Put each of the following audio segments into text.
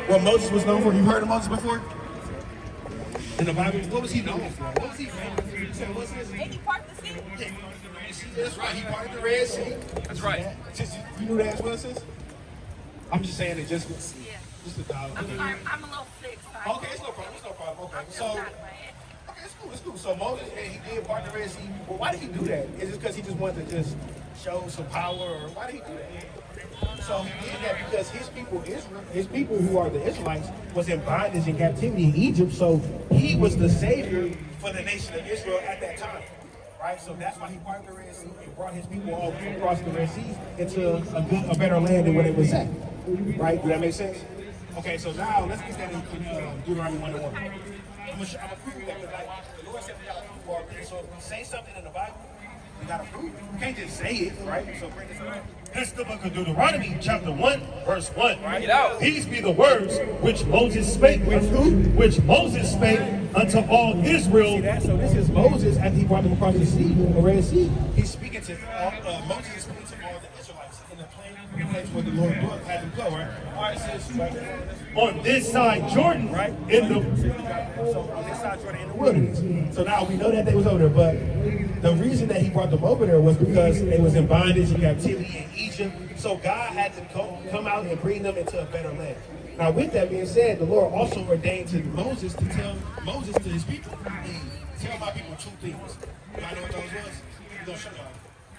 what Moses was known for? You heard of Moses before? In the Bible, what was he known for? What was he famous for? You said, what's his name? He parted the sea. Yeah, that's right. He parted the Red Sea. That's right. You knew that as well, sis? I'm just saying it just Yeah. just a dollar. I'm sorry, I'm a little sick. Sorry. Okay, it's no problem. It's no problem. Okay, I'm just so not bad. okay, it's cool. It's cool. So Moses, and he did part the Red Sea. Well, why did he do that? Is it because he just wanted to just show some power, or why did he do that? So he did that because his people, Israel, his people who are the Israelites, was in bondage and captivity in Egypt. So he was the savior for the nation of Israel at that time. Right, so that's why he parted the Red Sea and brought his people all across the Red Sea into a better land than where they was at. Right, do that make sense? Okay, so now let's get that in Deuteronomy 1:1. I'm gonna prove that because like the Lord said we gotta prove for our people. So if we say something in the Bible, we gotta prove it. You can't just say it, right? So bring this up. This is the book of Deuteronomy, chapter 1, verse 1. Bring it out. These be the words which Moses spake. Which who? Which Moses spake unto all Israel. See that? So this is Moses after he brought them across the sea, the Red Sea. He's speaking to Moses is speaking to all the Israelites in the place where the Lord had them go, right? All right, sis, right? On this side Jordan, Right? in the So on this side, Jordan, in the wilderness. So now we know that they was over there, but the reason that he brought them over there was because they was in bondage and captivity in Egypt. So God had to come out and bring them into a better land. Now with that being said, the Lord also ordained to Moses to tell Moses to his people, hey, tell my people two things. Y'all know what those was? We're gonna show y'all.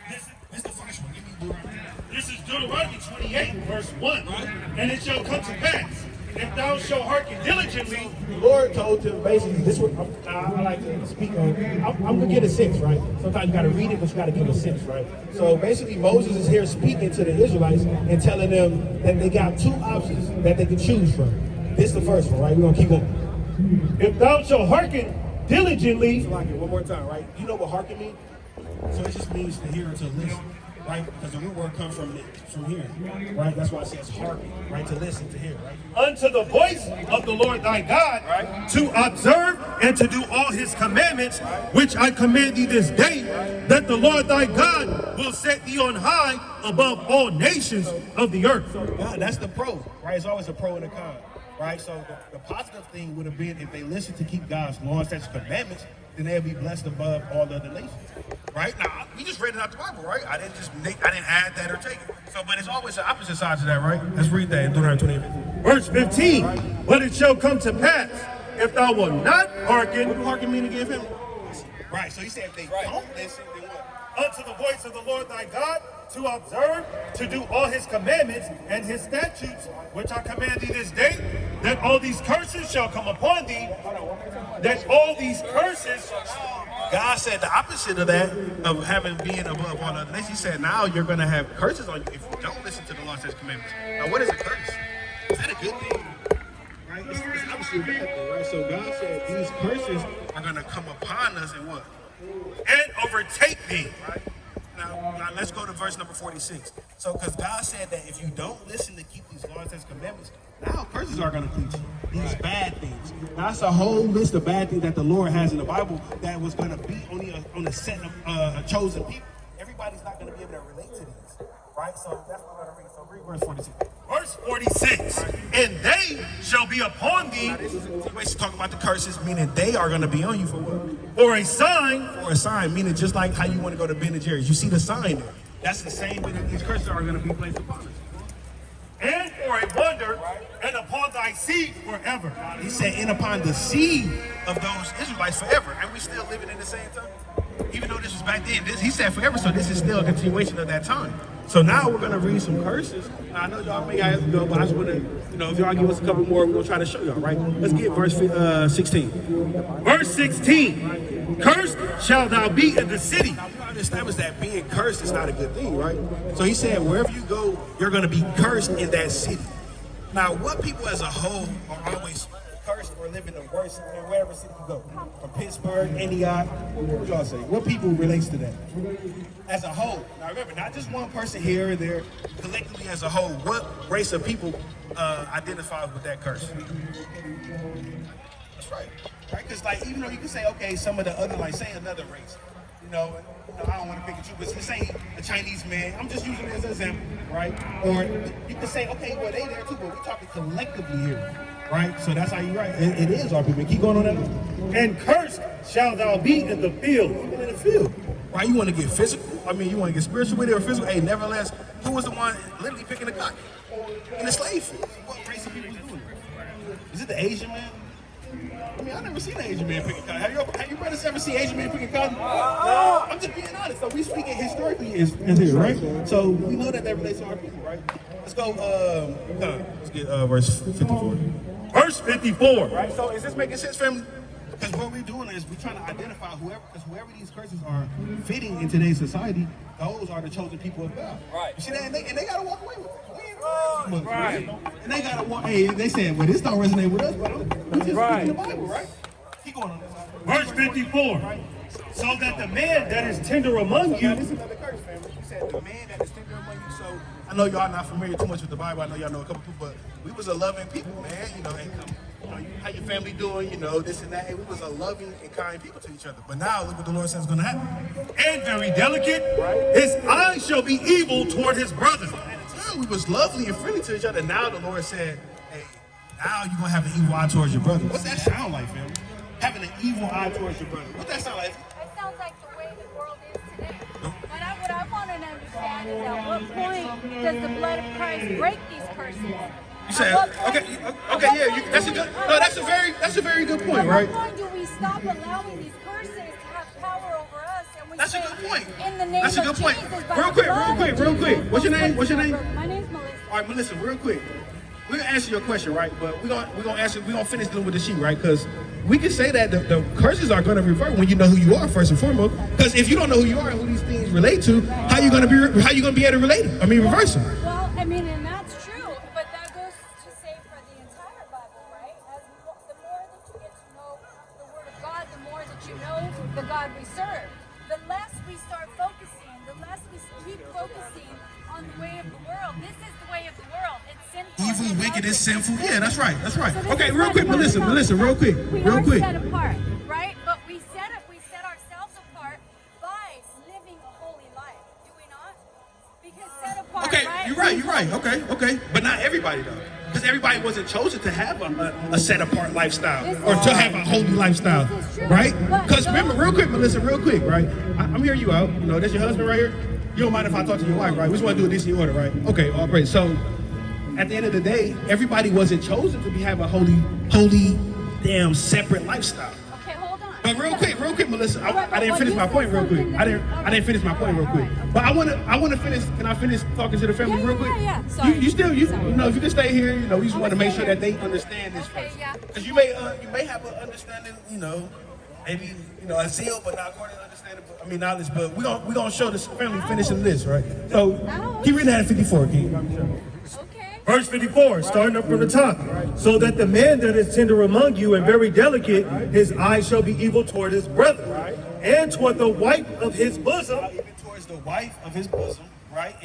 this, This is the first one. Give me Deuteronomy. this is Deuteronomy 28, verse 1. And it shall come to pass, if thou shalt hearken diligently. The Lord told them basically this. What I like to speak on. I'm gonna get a sense, right? Sometimes you gotta read it, but you gotta give a sense, right? So basically, Moses is here speaking to the Israelites and telling them that they got two options that they can choose from. This is the first one, right? We're gonna keep going. If thou shalt hearken diligently. Like it one more time, right? You know what hearken means? So it just means to hear or to listen, right? Because the root word comes from here, right? That's why it says hearken, right? To listen, to hear, right? Unto the voice of the Lord thy God, Right. to observe and to do all his commandments, which I command thee this day, that the Lord thy God will set thee on high above all nations of the earth. God, that's the pro, right? It's always a pro and a con, right? So the positive thing would have been if they listened to keep God's laws, statutes, commandments, then they'll be blessed above all the other nations, right? Now, we just read it out the Bible, right? I didn't add that or take it. So, but it's always the opposite side to that, right? Let's read that in Deuteronomy 28. Verse 15, but it shall come to pass, if thou wilt not What hearken do hearken mean again, family? Right, so he said if they don't listen, then what? unto the voice of the Lord thy God, to observe, to do all his commandments and his statutes, which I command thee this day, that all these curses shall come upon thee, that all these curses. God said the opposite of that, of having being above all other nations. He said now you're going to have curses on you if you don't listen to the law, statutes, commandments. Now, what is a curse? Is that a good thing? Right? It's obviously a bad thing, right? So God said these curses are going to come upon us and what? And overtake thee. Right? Now let's go to verse number 46. So, because God said that if you don't listen to keep these laws and commandments, now curses are going to reach you. These bad things. Now, that's a whole list of bad things that the Lord has in the Bible that was going to be only on a set of a chosen people. Everybody's not going to be able to relate to these, right? So that's what we're going to read. So read verse 46. Verse 46, and they shall be upon thee Now, this is a continuation talking about the curses, meaning they are going to be on you for what? for a sign. For a sign, meaning just like how you want to go to Ben and Jerry's. You see the sign there. That's the same way that these curses are going to be placed upon us. And for a wonder, and upon thy seed forever. He said, and upon the seed of those Israelites forever. And we still living in the same time. Even though this was back then, he said forever, so this is still a continuation of that time. So now we're going to read some curses. Now, I know y'all may have to go, but I just want to, if y'all give us a couple more, we're going to try to show y'all, right? Let's get verse 16. Verse 16, cursed shalt thou be in the city. Now, we already established that being cursed is not a good thing, right? So he said, wherever you go, you're going to be cursed in that city. Now, what people as a whole are always cursed or living the worst in wherever city you go? From Pittsburgh, Antioch, what would y'all say? What people relates to that? As a whole. Now, remember, not just one person here or there, collectively as a whole, what race of people identifies with that curse? That's right. Right? Because, like, even though you can say, okay, some of the other, like, say another race, I don't want to pick at you, but say a Chinese man, I'm just using it as an example, right? Or you can say, okay, well, they there too, but we're talking collectively here, right? So that's how you write. It is our people. Keep going on that. And cursed shall thou be in the field. In the field. Right? You want to get physical? I mean, you want to get spiritual with it or physical? Hey, nevertheless, who was the one literally picking the cotton in the slave field? What race of people was doing it? Is it the Asian man? I mean, I've never seen an Asian man picking cotton. Have you brothers ever seen Asian man picking cotton? No. I'm just being honest. So we speaking historically is here, right? So we know that relates to our people, right? Let's go. Let's get verse 54. Verse 54. Right. So is this making sense, family? Because what we're doing is we're trying to identify whoever these curses are fitting in today's society, those are the chosen people of God. Right. You see that? And they gotta walk away with it. Right. And they gotta walk. Hey, they said, well, this don't resonate with us, but we just reading the Bible, right? Keep going on this. Verse 54. Right. So that the man that is tender among you. This is another curse, family. You said the man that is tender among you. So I know y'all not familiar too much with the Bible. I know y'all know a couple people, but we was a loving people, man. How your family doing? This and that. Hey, we was a loving and kind people to each other. But now look what the Lord says is going to happen. And very delicate, his eyes shall be evil toward his brother. At the time, we was lovely and friendly to each other. Now the Lord said, hey, now you're going to have an evil eye towards your brother. What's that sound like, family? Having an evil eye towards your brother. What's that sound like? That sounds like the way the world is today. What I want to understand is at what point does the blood of Christ break these curses? You said, yeah, that's a very good point, right? At what point do we stop allowing these curses to have power over us? And we That's a say, good point. In the name That's a good of point. Jesus, by Real the quick. What's your name? My name's Melissa. All right, Melissa, real quick. We're gonna answer your question, right? But we're gonna finish dealing with the sheep, right? Because we can say that the curses are gonna revert when you know who you are first and foremost. Because if you don't know who you are and who these things relate to, how you gonna be able to relate them? Reverse them. Well, and that's true, but that goes to say for the entire Bible, right? The more that you get to know the Word of God, the more that you know the God we serve. The less we start focusing, the less we keep focusing on the way of the world. This is the way of the world. It's sinful. Evil, wicked, and sinful. Yeah, that's right. So Okay, real quick, Melissa, real quick. We are set apart, right? But we set ourselves apart by living a holy life. Do we not? Because set apart, Okay, right? you're right. Okay. But not everybody, though. Because everybody wasn't chosen to have a set-apart lifestyle or to have a holy lifestyle, right? Because remember, real quick, Melissa, right? I'm hearing you out. That's your husband right here. You don't mind if I talk to your wife, right? We just want to do it in order, right? Okay, all right. So, at the end of the day, everybody wasn't chosen to have a holy, damn separate lifestyle. Okay, hold on. But real quick, Melissa, I didn't finish my point real quick. I didn't finish my point real quick. But I want to finish. Can I finish talking to the family real quick? Yeah. Sorry. You still, if you can stay here, we just want to make sure that they understand this first. Because you may have an understanding, maybe a zeal, but not according to understanding. Knowledge. But we gonna show this family finishing this, right? So keep reading that at 54, King. Okay. Verse 54, starting up from the top. So that the man that is tender among you and very delicate, his eyes shall be evil toward his brother, and toward the wife of his bosom. Even towards the wife of his bosom, right?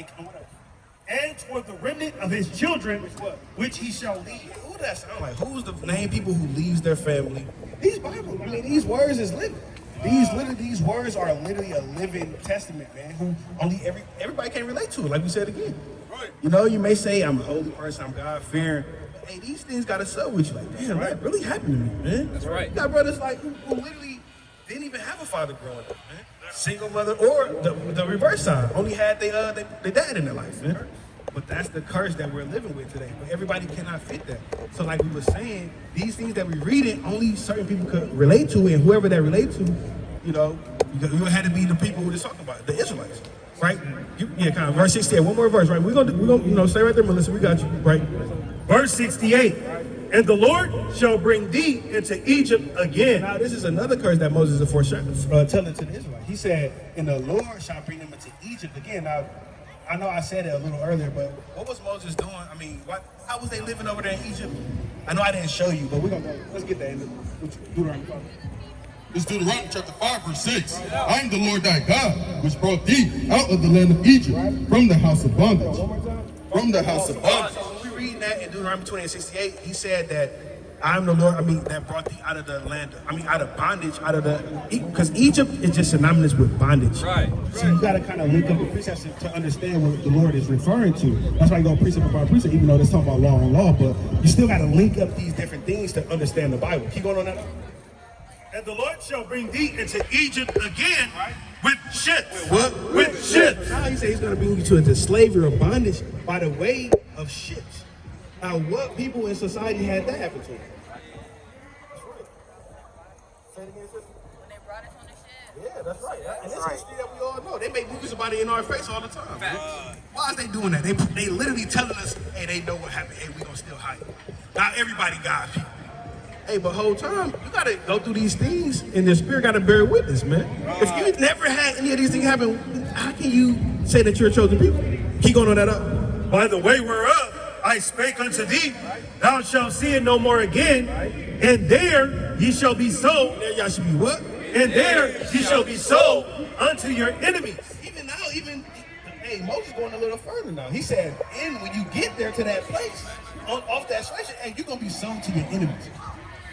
And toward the remnant of his children, which he shall leave. Who that sound like? Who's the name people who leaves their family? These Bible, these words is living. These words are literally a living testament, man. Who everybody can relate to it. Like we said again. Right. You may say I'm a holy person, I'm God fearing. But hey, these things gotta settle with you. Like, damn, that really happened to me, man. That's right. You got brothers like who literally didn't even have a father growing up, man. Single mother, or the reverse side, only had they dad in their life, man. But that's the curse that we're living with today. But everybody cannot fit that. So like we were saying, these things that we read it, only certain people could relate to, and whoever that relate to, you had to be the people who we're talking about, the Israelites, right? Kind of verse 68. One more verse, right? We're gonna stay right there, Melissa. We got you, right? Verse 68. And the Lord shall bring thee into Egypt again. Now this is another curse that Moses is telling to the Israelites. He said, and the Lord shall bring them into Egypt again. Now, I know I said it a little earlier, but what was Moses doing? How was they living over there in Egypt? I know I didn't show you, but we're going to go. Let's get that in Deuteronomy 5. It's Deuteronomy chapter 5, verse 6. I am the Lord thy God, which brought thee out of the land of Egypt, from the house of bondage. From the house of bondage. So when we read that in Deuteronomy 20 and 68, he said that I'm the Lord, that brought thee out of the land, out of bondage, because Egypt is just synonymous with bondage. Right. So you got to kind of link up the precepts to understand what the Lord is referring to. That's why you go precept upon precept, even though it's talking about law and law, but you still got to link up these different things to understand the Bible. Keep going on that. And the Lord shall bring thee into Egypt again with ships. What? With ships. Now he says he's going to bring you into slavery or bondage by the way of ships. Now, what people in society had that happen to them? That's right. Say it again, sister. When they brought us on the ship. Yeah, that's right. And it's history that we all know. They make movies about it in our face all the time. Why is they doing that? They literally telling us, hey, they know what happened. Hey, we gonna still hide. Not everybody God people. Hey, but whole time, you gotta go through these things, and the Spirit gotta bear witness, man. If you never had any of these things happen, how can you say that you're a chosen people? Keep going on that up. By the way whereof I spake unto thee, thou shalt see it no more again, and there ye shall be sold. There y'all should be what? And there ye shall be sold unto your enemies. Even now, hey, Moses going a little further now. He said, and when you get there to that place, off that station, hey, you're gonna be sold to your enemies.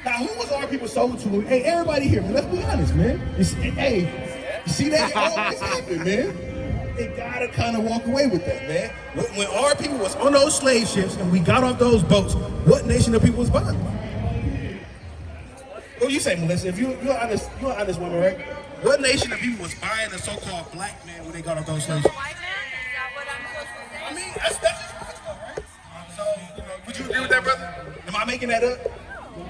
Now, who was our people sold to? Hey, everybody here, man, let's be honest, man. You see that? It always happen, man. They gotta kind of walk away with that, man. When our people was on those slave ships and we got off those boats, what nation of people was buying? What do you say, Melissa? If you're an honest woman, right? What nation of people was buying a so-called black man when they got off those slave ships? White man? Is that what I'm supposed to say? That's just facts, though, right? So, would you agree with that, brother? Am I making that up?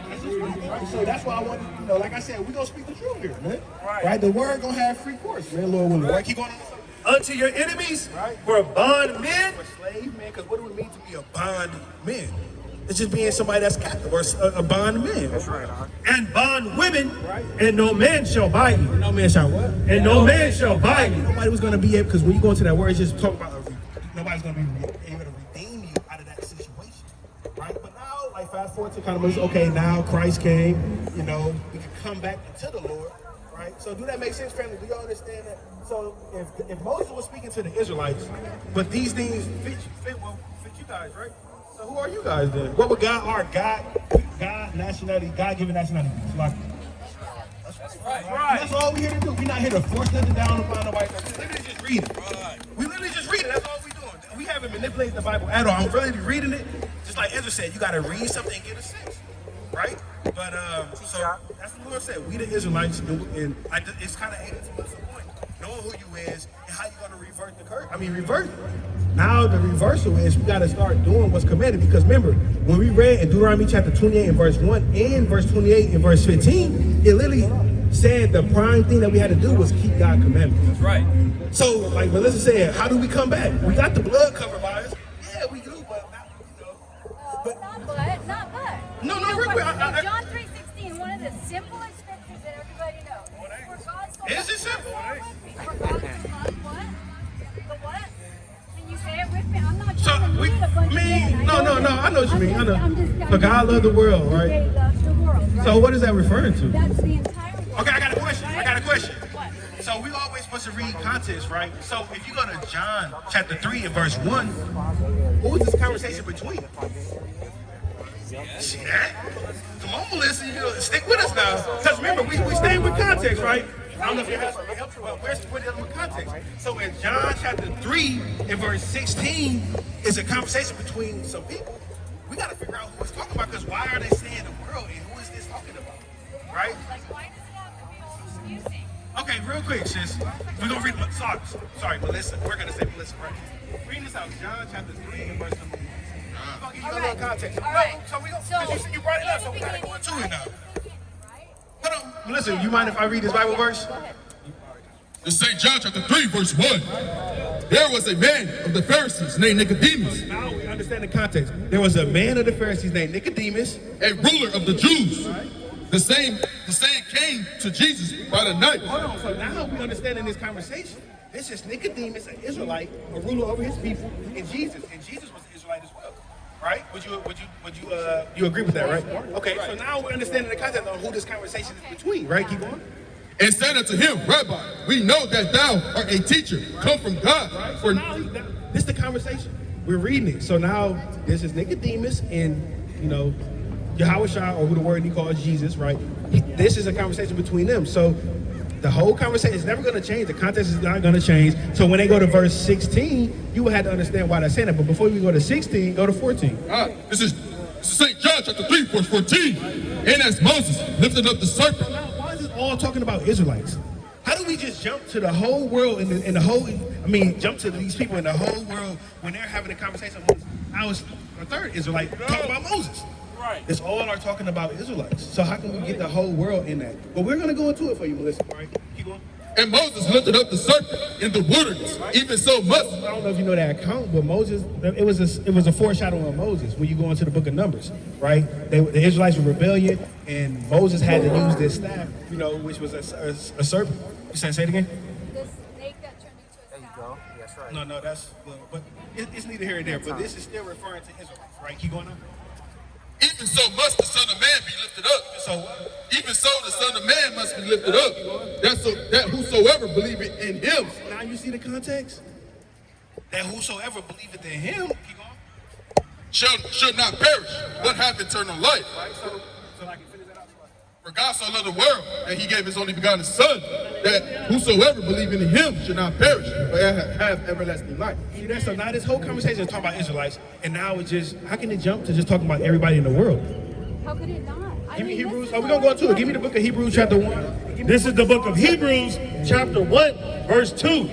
That's just right, right? So that's why I want to, like I said, we're going to speak the truth here, man. Right? The word going to have free course, man, Lord willing. Right? Keep going on. Unto your enemies were bondmen. For slave man, because what do it mean to be a bond man? It's just being somebody that's captive or a bond man. That's right. And bond women, and no man shall buy you. No man shall what? And no man shall buy you. Nobody was going to be able, because when you go into that word, it's just talking about nobody's going to be able to redeem you out of that situation, right? But now, like fast forward to kind of, okay, now Christ came, we can come back into the Lord, right? So do that make sense, family? Do y'all understand that? So if Moses was speaking to the Israelites, but these things fit you guys, right? So who are you guys then? What would God nationality, God-given nationality? That's right. That's all we're here to do. We're not here to force nothing down upon nobody. We literally just read it. We literally just read it. That's all we're doing. We haven't manipulated the Bible at all. I'm really reading it. Just like Ezra said, you got to read something and get a sense, right? But so that's what the Lord said. We the Israelites, and it's kind of aided to us a point. Knowing who you is and how you going to revert the curse. Revert. Now the reversal is we got to start doing what's commanded, because remember, when we read in Deuteronomy chapter 28 and verse 1 and verse 28 and verse 15, it literally said the prime thing that we had to do was keep God's commandments. That's right. So, like Melissa said, how do we come back? We got the blood covered by us. Yeah, we do, but Not but. No, real quick. John 3:16, one of the simplest scriptures that everybody knows. For God so Is it simple? For God so loved what? The what? Can you say it with me? I'm not So, trying to read a bunch again. no, I know what you mean. I know. For God loved loved the world, right? He loves the world, right? So what is that referring to? That's the entire world. Okay, I got a question. What? So we always supposed to read context, right? So if you go to John chapter 3 and verse 1, who is this conversation between? See that? Come on, Melissa, stick with us now. Because remember, we stay with context, right? I don't know if you have something helpful, but we're dealing with context. So in John chapter 3 and verse 16 is a conversation between some people. We got to figure out who it's talking about, because why are they saying the world and who is this talking about? Right? Like, why does it have to be so confusing? Okay, real quick, sis. We're going to read, sorry, Melissa. We're going to say Melissa, right? Read this out, John chapter 3 and verse number 1. I'm going to give you a little context. All right. So we because you brought it up, so we got to go into it now. Right? Hold on. Melissa, you mind if I read this Bible verse? It's St. John chapter 3, verse 1. There was a man of the Pharisees named Nicodemus, Now we understand the context. There was a man of the Pharisees named Nicodemus. a ruler of the Jews. The same came to Jesus by the night. Hold on. So now we understand in this conversation, this is Nicodemus, an Israelite, a ruler over his people, and Jesus was an Israelite as well. Right? Would you agree with that, right? Okay, so now we're understanding the context of who this conversation is between, right? Keep going. And said unto him, Rabbi, we know that thou art a teacher, come from God. So For now, this is the conversation. We're reading it. So now this is Nicodemus and, Yahushua, or who the word he calls Jesus, right? This is a conversation between them. So the whole conversation is never going to change. The context is not going to change. So when they go to verse 16, you will have to understand why they're saying that. But before we go to 16, go to 14. This is St. John chapter 3, verse 14. And as Moses lifted up the serpent. Now, why is it all talking about Israelites? How do we just jump to the whole world and the whole, jump to these people in the whole world when they're having a conversation with I was a third Israelite talking about Moses? Right. It's all are talking about Israelites. So how can we get the whole world in that? But we're going to go into it for you, Melissa. All right, keep going. And Moses lifted up the serpent in the wilderness. Even so must. I don't know if you know that account, but Moses, it was a foreshadowing of Moses when you go into the book of Numbers, right? The Israelites were rebellion, and Moses had to use this staff, which was a serpent. You say it again? The snake that turned into a There you sow. go. That's right. No, that's, but it's neither here or there. But this is still referring to Israelites, right? Keep going on. Even so must the Son of Man be lifted up. So Even so the Son of Man must be lifted up. That whosoever believeth in him. now you see the context? That whosoever believeth in him, keep going. Shall not perish, but have eternal life. Right? So I can finish that out. For God so loved the world that he gave his only begotten Son, that whosoever believeth in him should not perish, but have everlasting life. See that? So now this whole conversation is talking about Israelites, and now it's just, how can it jump to just talking about everybody in the world? How could it not? Give me Hebrews. We're going to go into it. Give me the book of Hebrews chapter 1. This is the book of Hebrews, chapter 1, verse 2.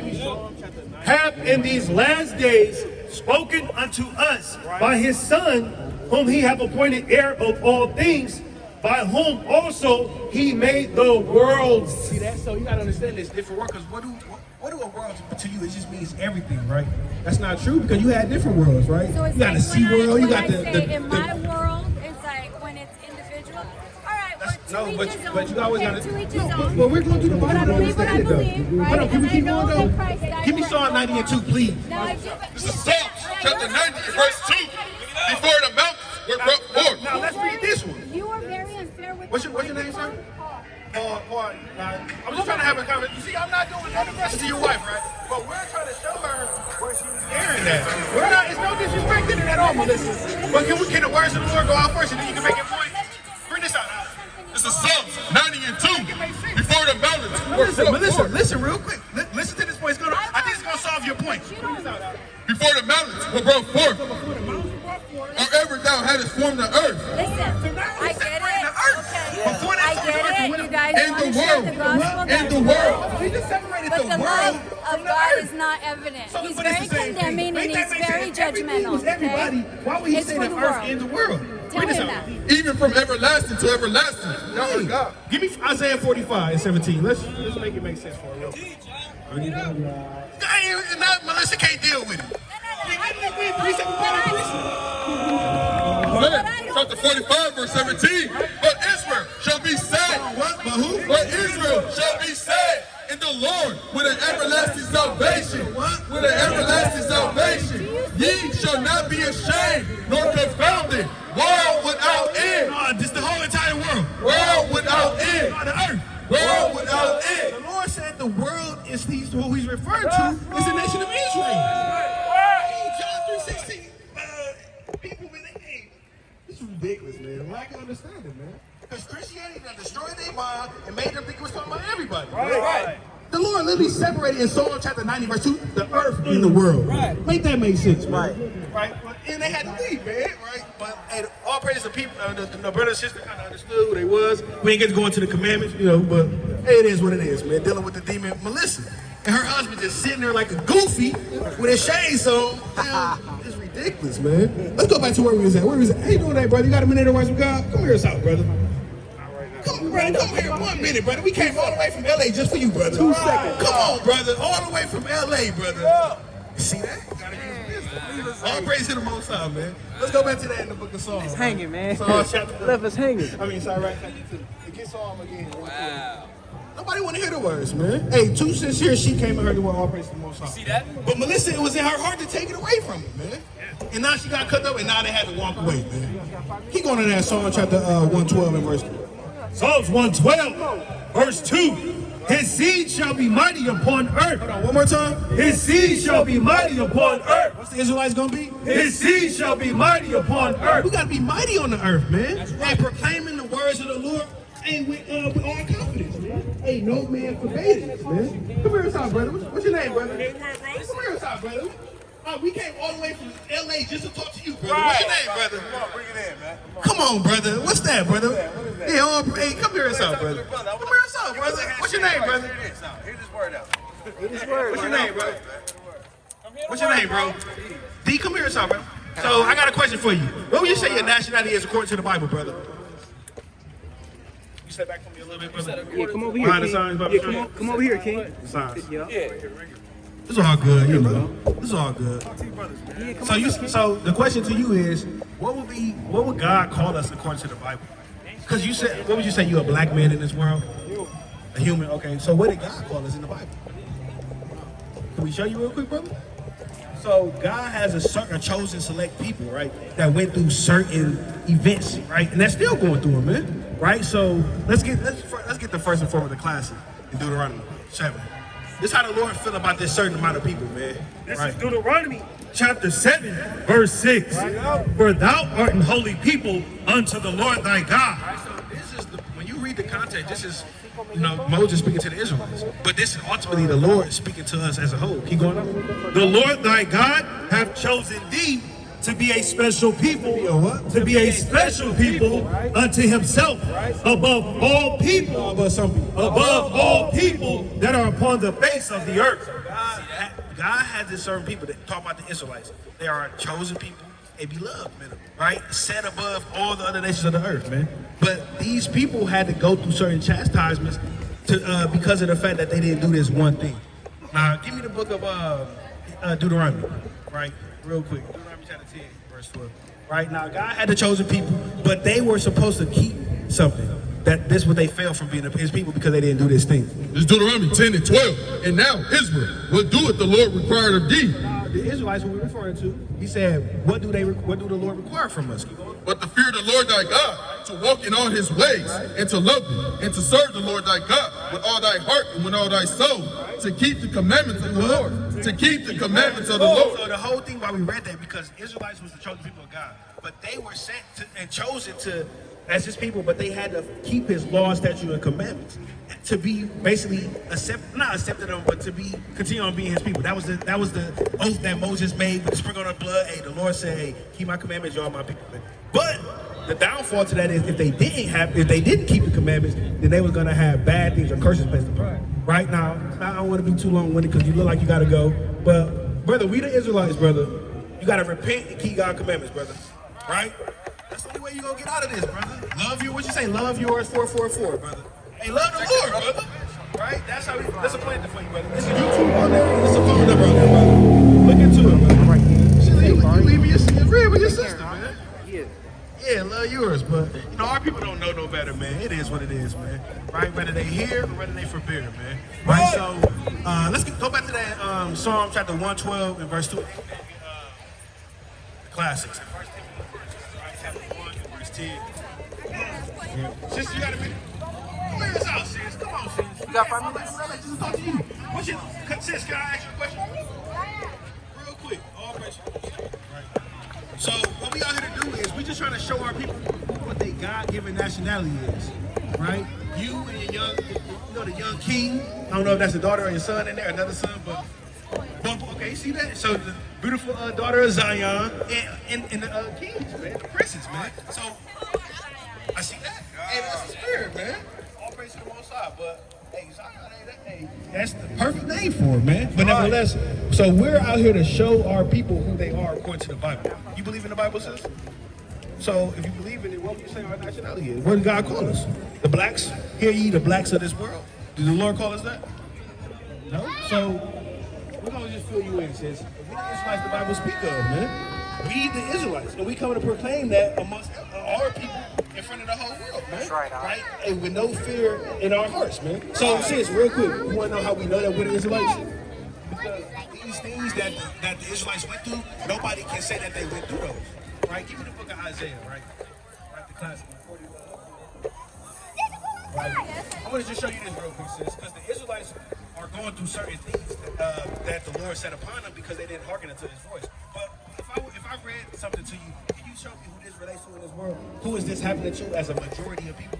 Have in these last days spoken unto us by his Son, whom he hath appointed heir of all things, by whom also he made the worlds. See that? So you got to understand this different word, because what do a world to you? It just means everything, right? That's not true, because you had different worlds, right? So it's You got like a sea world. You got in my world, it's like when it's individual. All right, we're to each his own. but you always got To each his to. own. But we're going to the But I Bible. believe what I believe, right? Hold on, can we And keep I know going that Christ though? died Give me for Psalm us. 90 and 2, please. No, I do. This is Psalms chapter 90, verse 2. Before the mountains were brought forth. Now let's read this one. You are very unfair with What's your name, sir? Paul, I'm just trying to have a conversation. You see, I'm not doing that. That's to your wife, right? But we're trying to show her where she was airing that. We're not. It's no disrespect in it at all, Melissa. But can the words of the Lord go out first, and then you can make your point? Bring this out. This is Psalms 90 and 2. Before the mountains were brought forth. Listen real quick. Listen to this point. I think it's going to solve your point. Before the mountains were brought forth. Or ever thou hadst formed the earth. Listen, I get it. Okay. Before that I get it. You guys And want the to share world. the gospel. And that's the world. We just separated But the world love from of the God earth. is not evident. So, He's but it's very the same thing. condemning and Make that he's make very sense. Everything judgmental. was everybody. Okay? Why would he It's say for the the earth world. and the world? Tell Bring this him out. that. Even from everlasting to everlasting. Y'all are God. Give me Isaiah 45 and 17. Let's make it make sense for her. Melissa can't deal with it. Chapter 45, verse 17. But Israel shall be saved. What? But who? But Israel shall be saved in the Lord with an everlasting salvation. With an everlasting salvation. Ye shall not be ashamed nor confounded. World without end. No, this the whole entire world. World without end. On the earth. World without The end. Lord said the world is who he's referring to is the nation of Israel. John 3:16. People been this is ridiculous, man. Well, I can understand it, man. Because Christianity done destroyed their mind and made them think it was talking about everybody. Right. The Lord literally separated in Psalm chapter 90, verse 2, the earth and the world. Right. Make that make sense, man. Right. And they had to leave, man. Right. But all praise the people, the brothers and sisters kind of understood who they was. We ain't get to go into the commandments, but hey, it is what it is, man. Dealing with the demon Melissa. And her husband just sitting there like a goofy with his shades on. It's ridiculous, man. Let's go back to where we was at. Where we was at? How you doing today, brother? You got a minute to worship God? Come here, out, brother. Come here 1 minute, brother. We came all the way from LA just for you, brother. 2 seconds. Come on, brother. All the way from LA, brother. You see that? Gotta use business. All praise to the Most High, man. Let's go back to that in the book of Psalms. It's hanging, man. Psalms chapter. Left us hanging. Sorry, right? Get Psalm again. Wow. Nobody want to hear the words, man. Hey, 2 sincere, she came and heard the word, all praise to the Most High. See that? But Melissa, it was in her heart to take it away from him, man. And now she got cut up, and now they had to walk away, man. Keep going to that Psalm chapter 112 and verse 2. Psalms 112, verse 2. His seed shall be mighty upon earth. Hold on, one more time. His seed shall be mighty upon earth. What's the Israelites gonna be? His seed shall be mighty upon earth. We gotta be mighty on the earth, man. And proclaiming the words of the Lord. Hey, with all confidence, man. Hey, no man forbade it, man. Come here inside, brother. What's your name, brother? Come here inside, brother. We came all the way from LA just to talk to you, brother. What's your name, brother? Come on, bring it in, man. Come on, brother. What's that, brother? What is that? Yeah, hey, come here inside, brother. Come here inside, brother. What's your name, brother? Hear this word out. What's your name, bro? What's your name, bro? D, come here inside, bro. So I got a question for you. What would you say your nationality is according to the Bible, brother? You step back from me a little bit, brother. Yeah, come over here, Behind the King. signs, brother. Yeah, come over here, King. The signs. Yeah. It's all good, you know. It's all good. So the question to you is, what would God call us according to the Bible? Because you said, what would you say? You a black man in this world? A human. Okay. So what did God call us in the Bible? Can we show you real quick, brother? So God has a chosen select people, right, that went through certain events, right, and that's still going through them, man, right? So let's get the first and foremost the classic in Deuteronomy 7. This is how the Lord feel about this certain amount of people, man. This right? is Deuteronomy chapter 7, verse 6. For thou art an holy people unto the Lord thy God. Right, so this is when you read the context, this is, Moses speaking to the Israelites, but this is ultimately the Lord speaking to us as a whole. Keep going on. The Lord thy God hath chosen thee to be a special people, to be a special people unto himself, above all people, above all people that are upon the face of the earth. God has this certain people that talk about the Israelites. They are a chosen people, a beloved, man, right? Set above all the other nations of the earth, man. But these people had to go through certain chastisements because of the fact that they didn't do this one thing. Now, give me the book of Deuteronomy, right? Real quick. Deuteronomy chapter 10, verse 12. Right now, God had the chosen people, but they were supposed to keep something. This is what they failed from being his people because they didn't do this thing. It's Deuteronomy 10 and 12. And now, Israel, what doeth the Lord require of thee? The Israelites, what we're referring to, he said, what do the Lord require from us? But to fear the Lord thy God, to walk in all his ways, and to love him, and to serve the Lord thy God with all thy heart and with all thy soul, to keep the commandments of the Lord. To keep the commandments of the Lord. So the whole thing why we read that, because Israelites was the chosen people of God, but they were sent and chosen to as his people, but they had to keep his laws, statutes, and commandments to be basically not accepted them, but to continue on being his people. That was the oath that Moses made with the sprinkling of blood. Hey, the Lord said, hey, keep my commandments, y'all my people. But the downfall to that is if they didn't keep the commandments, then they were gonna have bad things or curses placed upon them. Right now, I don't want to be too long-winded because you look like you gotta go. But brother, we the Israelites, brother. You gotta repent and keep God's commandments, brother. Right? That's the only way you're gonna get out of this, brother. Love you, what you say? Love yours 444, brother. Hey, love the Lord, brother. Right? That's a plan for you, brother. This is YouTube on there. This is a phone number on there, brother. Look into it, brother. Right here. You leaving your rib with your sister, man. Yeah, love yours, but our people don't know no better, man. It is what it is, man. Right? Whether they hear or whether they forbid, man. Right? So let's go back to that Psalm chapter 112 and verse 2. The classics. Chapter 1 and verse 10. Yeah. Sister, you got a minute? Clear us out, sis. Come on, sis. You got 5 minutes? I'll let you talk to you. Sis, can I ask you a question? Real quick. All questions. Right. So what we out here to do is we just trying to show our people what their God-given nationality is, right? You and your young, the young king. I don't know if that's a daughter or your son in there, another son, but okay, you see that? So the beautiful daughter of Zion and the kings, man, the princes, man. So I see that. Hey, that's the spirit, man. All praise to the Most High, but hey, Zion, that's the perfect name for it, man. But nevertheless, so we're out here to show our people who they are according to the Bible. You believe in the Bible, sis? So if you believe in it, what would you say our nationality is? What did God call us? The blacks? Hear ye, the blacks of this world. Did the Lord call us that? No? So we're going to just fill you in, sis. We the Israelites the Bible speak of, man. We the Israelites. And we come to proclaim that amongst our people in front of the whole world, man. That's right? And with no fear in our hearts, man. So sis, real quick, you want to know how we know that we're the Israelites? Because these things that the Israelites went through, nobody can say that they went through those. Right? Give me the book of Isaiah, right? Right, the classic. right? Yeah, yes, I want to just show you this real quick, sis, because the Israelites are going through certain things that the Lord set upon them because they didn't hearken unto His voice. But if I read something to you, can you show me who this relates to in this world? Who is this happening to as a majority of people?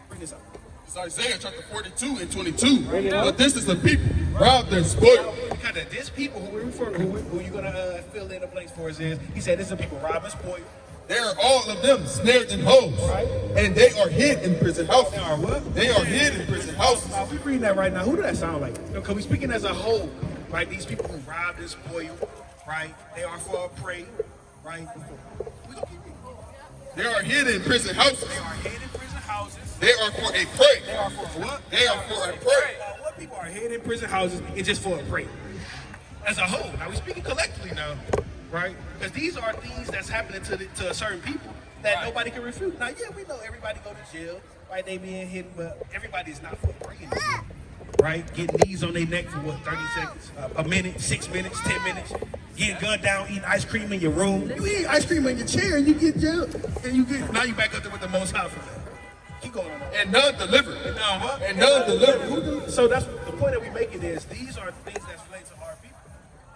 Bring this up. It's Isaiah chapter 42 and 22. But this is the people robbed and spoiled. Because of this people who you're going to fill in the blanks for is, he said this is people robbed and spoiled. They are all of them snared in holes, and they are hid in prison houses. They are what? They are hid in prison houses. Now, if we reading that right now, who do that sound like? Because we're speaking as a whole, right? These people who robbed and spoiled, right? They are for a prey, right? We gonna keep reading. They are hid in prison houses. They are hid in prison houses. They are for a prey. They are for what? They are for a prey. What people are hid in prison houses is just for a prey. As a whole. Now, we're speaking collectively now, right? Because these are things that's happening to certain people that nobody can refute. Now, yeah, we know everybody go to jail, right? They being hidden, but everybody's not for praying, right? Getting knees on their neck for what, 30 seconds, a minute, 6 minutes, 10 minutes, getting gunned down, eating ice cream in your room. You eat ice cream in your chair and you get jailed, and now you back up there with the Most High for that. Keep going on. And none delivered. And now what? And none delivered. So that's the point that we're making is these are things that's related to our people.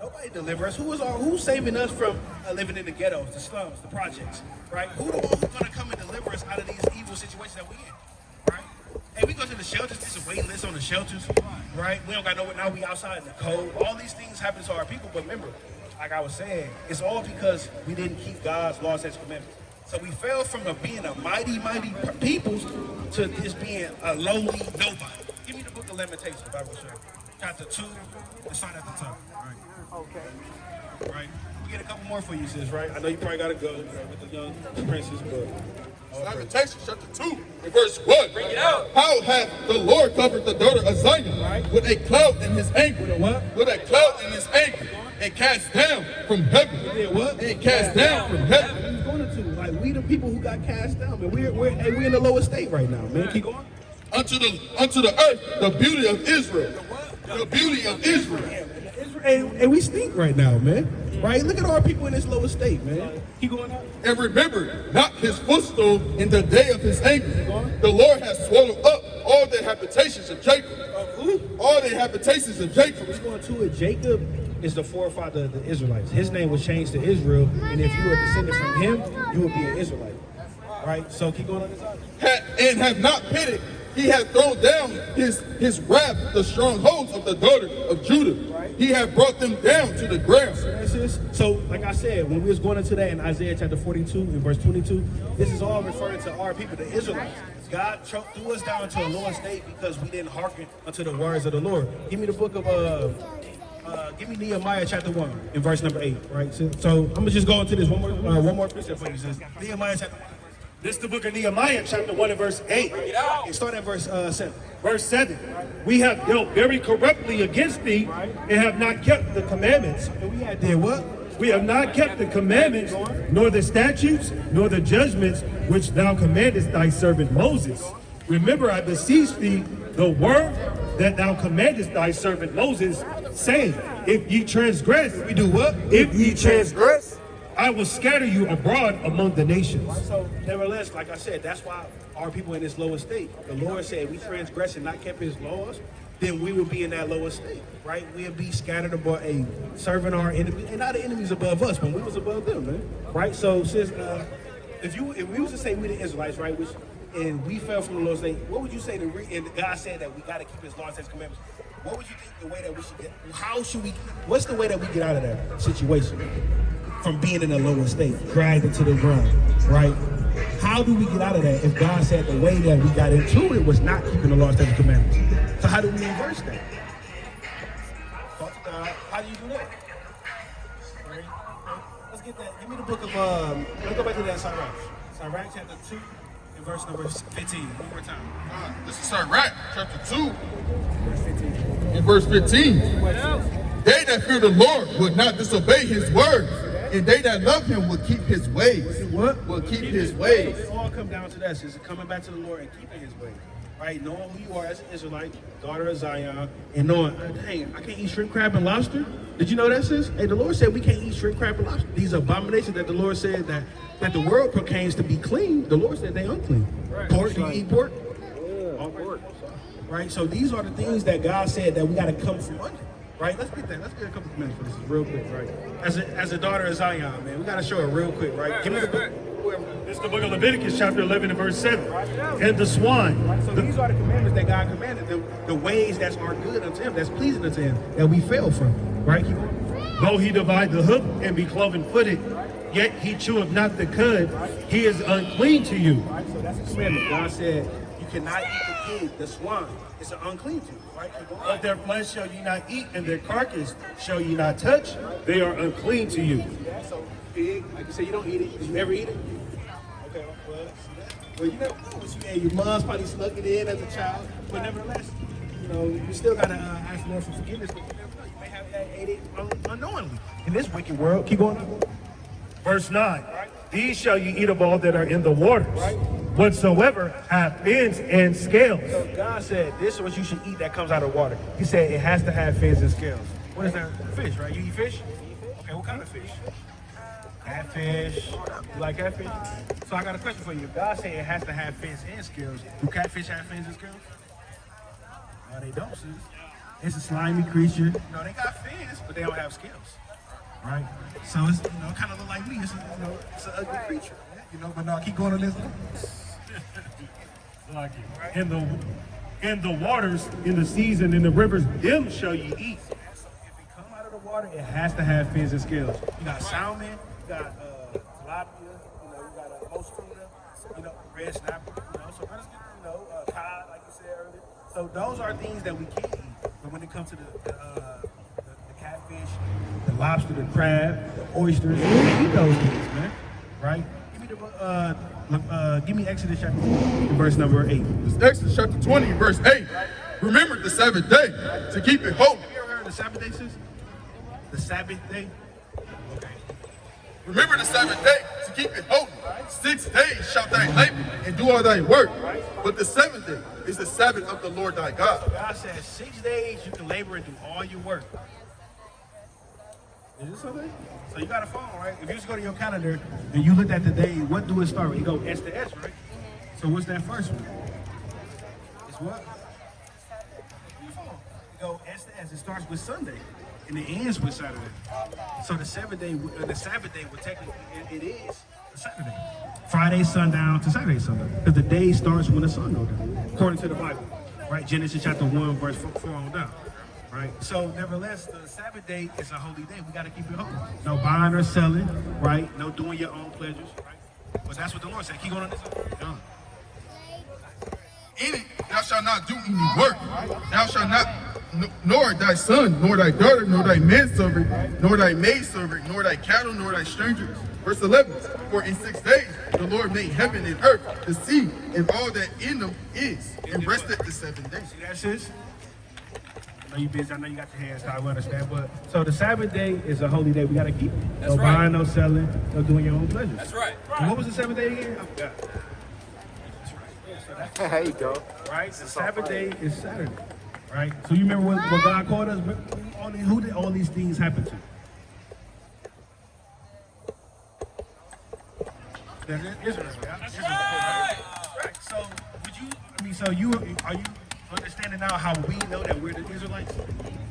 Nobody delivers. Who's saving us from living in the ghettos, the slums, the projects, right? Who the one who's gonna come and deliver us out of these evil situations that we in, right? Hey, we go to the shelters. There's a waiting list on the shelters, right? We don't got nowhere. Now we outside in the cold. All these things happen to our people. But remember, like I was saying, it's all because we didn't keep God's laws and commandments. So we fell from being a mighty people to just being a lowly nobody. Give me the book of Lamentations, Bible show. Chapter 2, let's start at the top. Right. Okay. Right. We get a couple more for you, sis, right? I know you probably got to go with the young princess, but... Lamentations chapter 2 and verse 1. Bring it out. How hath the Lord covered the daughter of Zion with a cloud in his anger? With a what? With a cloud in his anger. And cast down from heaven. did what? And cast down from heaven. He's going to. Like, we the people who got cast down, man. We're in the lowest state right now, man. Keep going. Unto the earth, the beauty of Israel. The beauty of Israel. And we stink right now, man. Right? Look at our people in this lower state, man. Keep going out. And remember not his footstool in the day of his anger. The Lord has swallowed up all the habitations of Jacob. Who? All the habitations of Jacob. Let's go into it. Jacob is the forefather of the Israelites. His name was changed to Israel, and if you were descended from him, you would be an Israelite. Right? So keep going on this side. And have not pitied. He hath thrown down his wrath, the strongholds of the daughter of Judah. Right. He hath brought them down to the ground. So, like I said, when we was going into that in Isaiah chapter 42 and verse 22, this is all referring to our people, the Israelites. God threw us down to a lower state because we didn't hearken unto the words of the Lord. Give me the book of give me Nehemiah chapter 1 and verse number 8, right? So I'm gonna just go into this one more precept for you. Says Nehemiah chapter 1. This is the book of Nehemiah, chapter 1 and verse 8. And start at verse 7. Verse 7. We have dealt very corruptly against thee and have not kept the commandments. And we had did what? We have not kept the commandments, nor the statutes, nor the judgments which thou commandest thy servant Moses. Remember, I beseech thee, the word that thou commandest thy servant Moses, saying, if ye transgress, We do what? if ye transgress, I will scatter you abroad among the nations. So, nevertheless, like I said, that's why our people in this lower state. The Lord said, if we transgress and not kept his laws, then we will be in that lower state, right? We'll be scattered above, serving our enemies, and not the enemies above us, but we was above them, man. Right? So, sis, if we was to say we the Israelites, right, and we fell from the lower state, what would you say and God said that we got to keep his laws and his commandments? What would you think the way that we should get, what's the way that we get out of that situation? From being in a lower state, dragged into the ground, right? How do we get out of that if God said the way that we got into it was not keeping the laws, statutes, and commandments? So how do we reverse that? Talk to God. How do you do that? Right. Let's get that. Give me the book of, let's go back to that Sirach. Sirach chapter 2 and verse number 15. One more time. This is Sirach chapter 2 Verse 15. and verse 15. They that fear the Lord would not disobey his words, and they that love him will keep his ways. What? Will keep his ways. So it all come down to that. It's coming back to the Lord and keeping his ways. Right? Knowing who you are as an Israelite, daughter of Zion, and knowing, dang, I can't eat shrimp, crab, and lobster. Did you know that, sis? Hey, the Lord said we can't eat shrimp, crab, and lobster. These abominations that the Lord said that the world proclaims to be clean, the Lord said they unclean. Right. Pork, do you eat pork? Right? So these are the things that God said that we got to come from under. Right? Let's get that. Let's get a couple of minutes for this real quick, right? As a daughter of Zion, man, we got to show it real quick, right? Give me the book. This is the book of Leviticus, chapter 11 and verse 7. And the swine. Right? So these are the commandments that God commanded, the ways that are good unto him, that's pleasing unto him, that we fail from. Right? Keep going. Though he divide the hoof and be cloven-footed, yet he cheweth not the cud, he is unclean to you. Right? So that's a commandment. God said you cannot eat the pig, the swine. It's unclean to you. Right? Of their flesh shall ye not eat, and their carcass shall ye not touch. They are unclean to you. Yeah, so pig, like you said, you don't eat it. Did you ever eat it? Okay, well, see that? Well, you never know what you ate. Your mom's probably snuck it in as a child, but nevertheless, you know, you still gotta ask the Lord for forgiveness. But you never know. You may have ate it unknowingly in this wicked world. Keep going on. Verse 9. These shall ye eat of all that are in the waters, whatsoever have fins and scales. So God said, this is what you should eat that comes out of water. He said it has to have fins and scales. What is that? Fish, right? You eat fish? Okay, what kind of fish? Catfish. You like catfish? So I got a question for you. If God said it has to have fins and scales, do catfish have fins and scales? No, they don't, sis. It's a slimy creature. No, they got fins, but they don't have scales. Right? So it's, you know, kind of look like me. It's, you know, it's an ugly creature. You know, but no, keep going on this one. Like it. In the waters, in the seas, and in the rivers, them shall ye eat. So if it come out of the water, it has to have fins and scales. You got salmon, you got tilapia, you know, you got most tuna, you know, red snapper, you know, so let's get, you know, cod, like you said earlier. So those are things that we can eat. But when it comes to the catfish, the lobster, the crab, the oysters, we can eat those things, man. Right? Give me Exodus chapter 20, verse number 8. This is Exodus chapter 20, verse 8. Remember the Sabbath day to keep it holy. Have you ever heard of the Sabbath day, sis? The Sabbath day? Okay. Remember the Sabbath day to keep it holy. 6 days shalt thou labor and do all thy work. But the 7th day is the Sabbath of the Lord thy God. God says 6 days you can labor and do all your work. Is this something? So you got a phone, right? If you just go to your calendar and you look at the day, what do it start with? You go S to S, right? So what's that first one? It's what? Your phone. You go S to S. It starts with Sunday and it ends with Saturday. So the Sabbath day would technically, it is a Saturday. Friday sundown to Saturday sundown. Because the day starts when the sun goes down, according to the Bible. Right? Genesis chapter 1, verse 4 on down. Right? So nevertheless, the Sabbath day is a holy day. We got to keep it holy. No buying or selling, right? No doing your own pleasures, right? But that's what the Lord said. Keep going on this. Done. In it thou shalt not do any work. Thou shalt not, nor thy son, nor thy daughter, nor thy manservant, nor thy maidservant, nor thy cattle, nor thy strangers. Verse 11. For in 6 days the Lord made heaven and earth, the sea, and all that in them is, and rested the 7 days. See that, sis? I know you busy. I know you got your hands tied. We understand. But so the Sabbath day is a holy day. We got to keep it. No buying, no selling, no doing your own pleasures. That's right. And what was the Sabbath day again? I forgot. That's right. Yeah, so that's There you go. right. The Sabbath day is Saturday. Right. So you remember what God called us? Who did all these things happen to? Israelites. That's right. So would you? I mean, so are you understanding now how we know that we're the Israelites?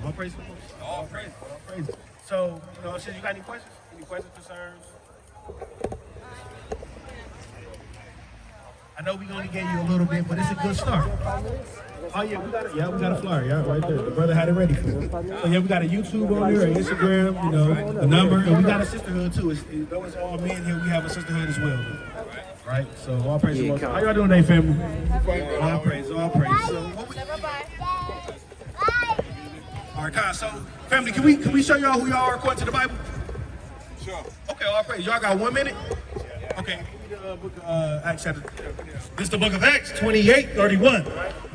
All praise to the Lord. All praise. All praise. So, you know, since you got any questions? Any questions, concerns? I know we only gave you a little bit, but it's a good start. Oh yeah, we got it. Yeah, we got a flyer. Yeah, right there. The brother had it ready for us. So yeah, we got a YouTube on there, an Instagram, you know, a number, and we got a sisterhood too. Though it's all men here, we have a sisterhood as well. Right? So all praise the Lord. How y'all doing today, family? All praise, all praise. So what we, all right, guys. So family, can we show y'all who y'all are according to the Bible? Sure. Okay, all praise. Y'all got 1 minute? Okay. Book of Acts chapter. This is the book of Acts 28:31.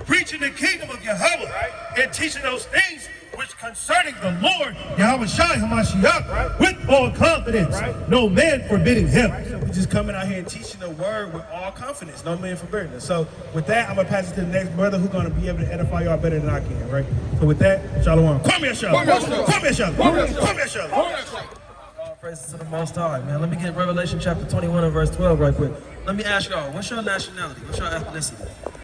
Preaching the kingdom of Yahweh and teaching those things which concerning the Lord Yahweh Shai Hamashiach with all confidence, no man forbidding him. So we just coming out here and teaching the word with all confidence, no man forbidding us. So with that, I'm gonna pass it to the next brother who's gonna be able to edify y'all better than I can, right? So with that, Shalom. Come here, Shalom. Come here, Shalom. Come here, Shalom. All praises to the Most High, man. Let me get Revelation chapter 21 and verse 12 right quick. Let me ask y'all, what's your nationality? What's your ethnicity?